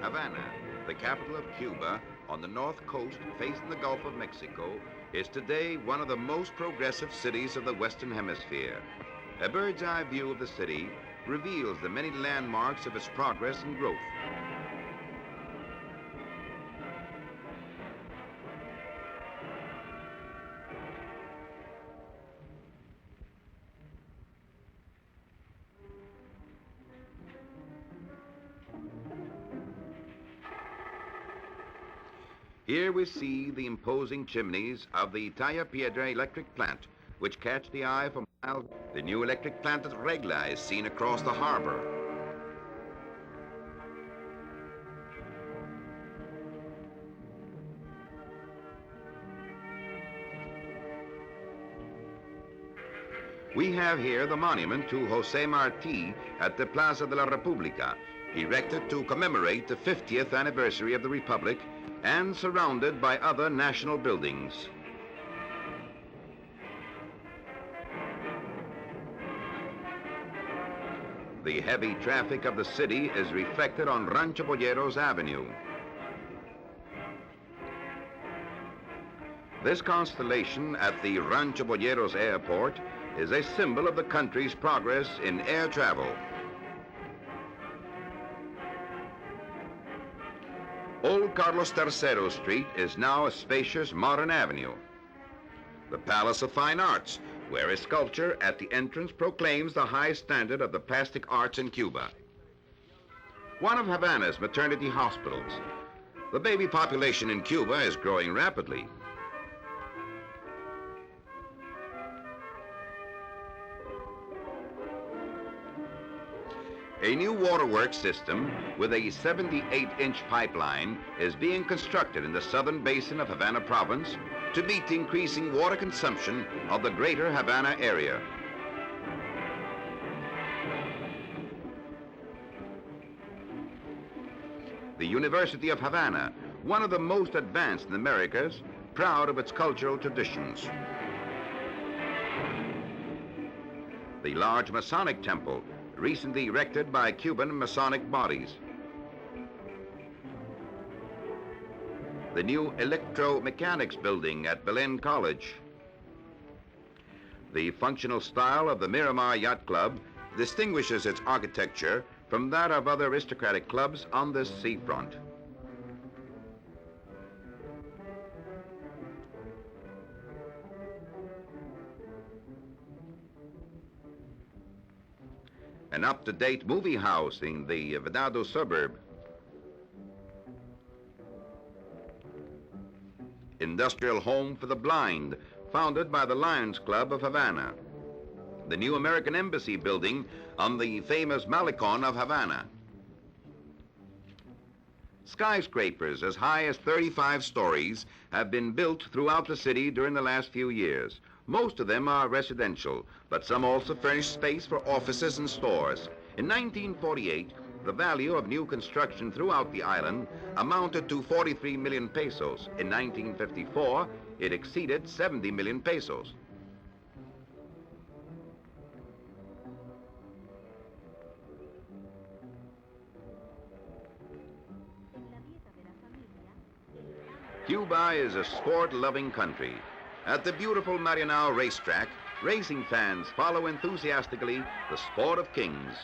Havana, the capital of Cuba, on the north coast facing the Gulf of Mexico, is today one of the most progressive cities of the Western Hemisphere. A bird's eye view of the city reveals the many landmarks of its progress and growth. Here we see the imposing chimneys of the Talla Piedra electric plant, which catch the eye for miles. The new electric plant at Regla is seen across the harbor. We have here the monument to Jose Marti at the Plaza de la República, erected to commemorate the 50th anniversary of the Republic and surrounded by other national buildings. The heavy traffic of the city is reflected on Rancho Boyeros Avenue. This constellation at the Rancho Boyeros Airport is a symbol of the country's progress in air travel. Old Carlos III Street is now a spacious modern avenue. The Palace of Fine Arts, where a sculpture at the entrance proclaims the high standard of the plastic arts in Cuba. One of Havana's maternity hospitals. The baby population in Cuba is growing rapidly. A new waterworks system with a 78-inch pipeline is being constructed in the southern basin of Havana province to meet the increasing water consumption of the greater Havana area. The University of Havana, one of the most advanced in the Americas, proud of its cultural traditions. The large Masonic temple, recently erected by Cuban Masonic bodies. The new electromechanics building at Belen College. The functional style of the Miramar Yacht Club distinguishes its architecture from that of other aristocratic clubs on this seafront. An up-to-date movie house in the Venado suburb. Industrial home for the blind, founded by the Lions Club of Havana. The new American Embassy building on the famous Malecon of Havana. Skyscrapers as high as 35 stories have been built throughout the city during the last few years. Most of them are residential, but some also furnish space for offices and stores. In 1948, the value of new construction throughout the island amounted to 43 million pesos. In 1954, it exceeded 70 million pesos. Cuba is a sport-loving country. At the beautiful Marianao racetrack, racing fans follow enthusiastically the sport of kings.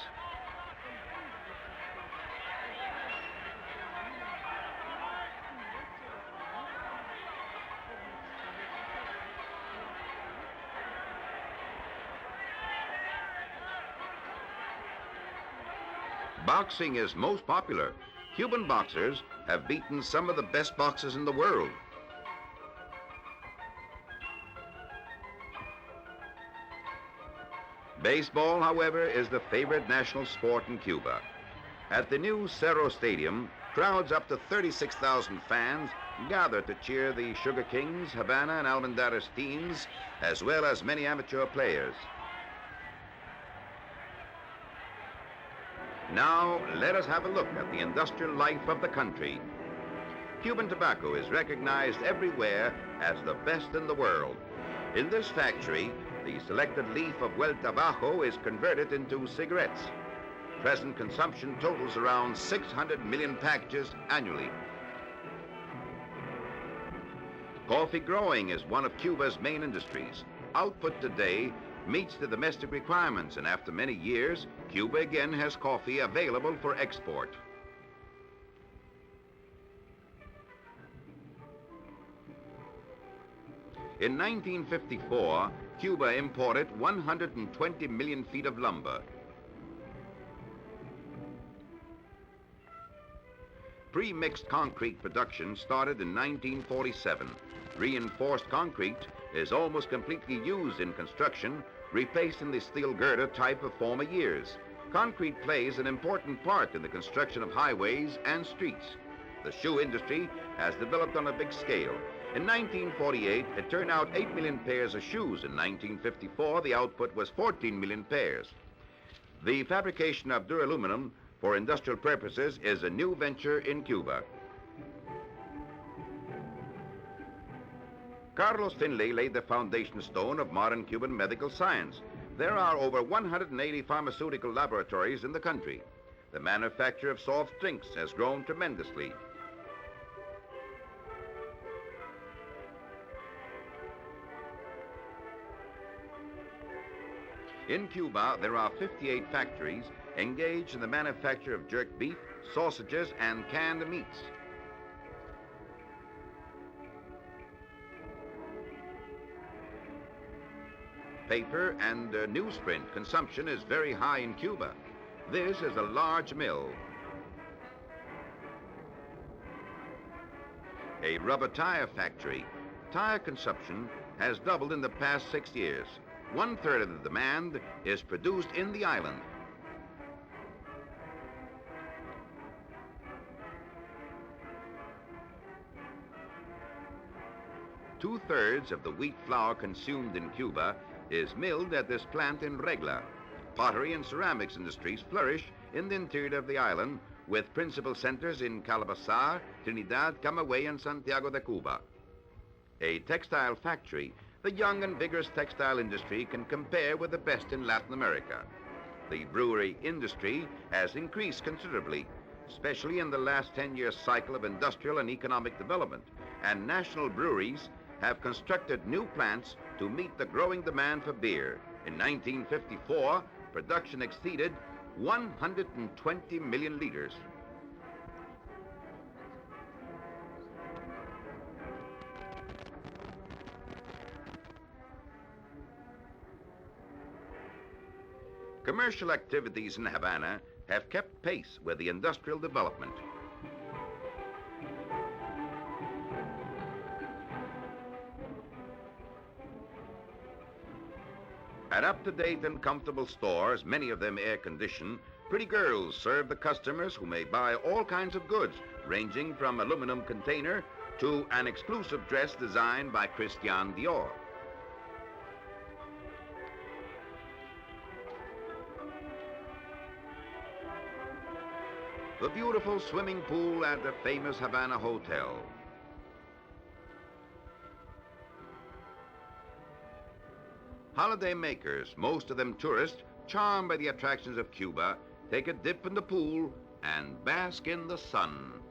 Boxing is most popular. Cuban boxers have beaten some of the best boxers in the world. Baseball, however, is the favorite national sport in Cuba. At the new Cerro Stadium, crowds up to 36,000 fans gather to cheer the Sugar Kings, Havana, and Almendarez teams, as well as many amateur players. Now, let us have a look at the industrial life of the country. Cuban tobacco is recognized everywhere as the best in the world. In this factory, the selected leaf of Vuelta Bajo is converted into cigarettes. Present consumption totals around 600 million packages annually. Coffee growing is one of Cuba's main industries. Output today meets the domestic requirements, and after many years, Cuba again has coffee available for export. In 1954, Cuba imported 120 million feet of lumber. Pre-mixed concrete production started in 1947. Reinforced concrete is almost completely used in construction, replacing the steel girder type of former years. Concrete plays an important part in the construction of highways and streets. The shoe industry has developed on a big scale. In 1948, it turned out 8 million pairs of shoes. In 1954, the output was 14 million pairs. The fabrication of duraluminum for industrial purposes is a new venture in Cuba. Carlos Finlay laid the foundation stone of modern Cuban medical science. There are over 180 pharmaceutical laboratories in the country. The manufacture of soft drinks has grown tremendously. In Cuba, there are 58 factories engaged in the manufacture of jerked beef, sausages, and canned meats. Paper and newsprint consumption is very high in Cuba. This is a large mill. A rubber tire factory. Tire consumption has doubled in the past 6 years. 1/3 of the demand is produced in the island. Two-thirds of the wheat flour consumed in Cuba is milled at this plant in Regla. Pottery and ceramics industries flourish in the interior of the island, with principal centers in Calabasas, Trinidad, Camagüey, and Santiago de Cuba. A textile factory. The young and vigorous textile industry can compare with the best in Latin America. The brewery industry has increased considerably, especially in the last 10-year cycle of industrial and economic development, and national breweries have constructed new plants to meet the growing demand for beer. In 1954, production exceeded 120 million liters. Commercial activities in Havana have kept pace with the industrial development. At up-to-date and comfortable stores, many of them air-conditioned, pretty girls serve the customers who may buy all kinds of goods, ranging from aluminum container to an exclusive dress designed by Christian Dior. The beautiful swimming pool at the famous Havana Hotel. Holiday makers, most of them tourists, charmed by the attractions of Cuba, take a dip in the pool and bask in the sun.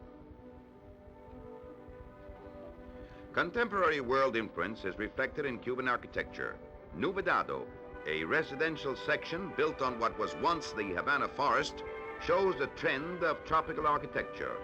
Contemporary world influence is reflected in Cuban architecture. Novedado, a residential section built on what was once the Havana forest, shows the trend of tropical architecture.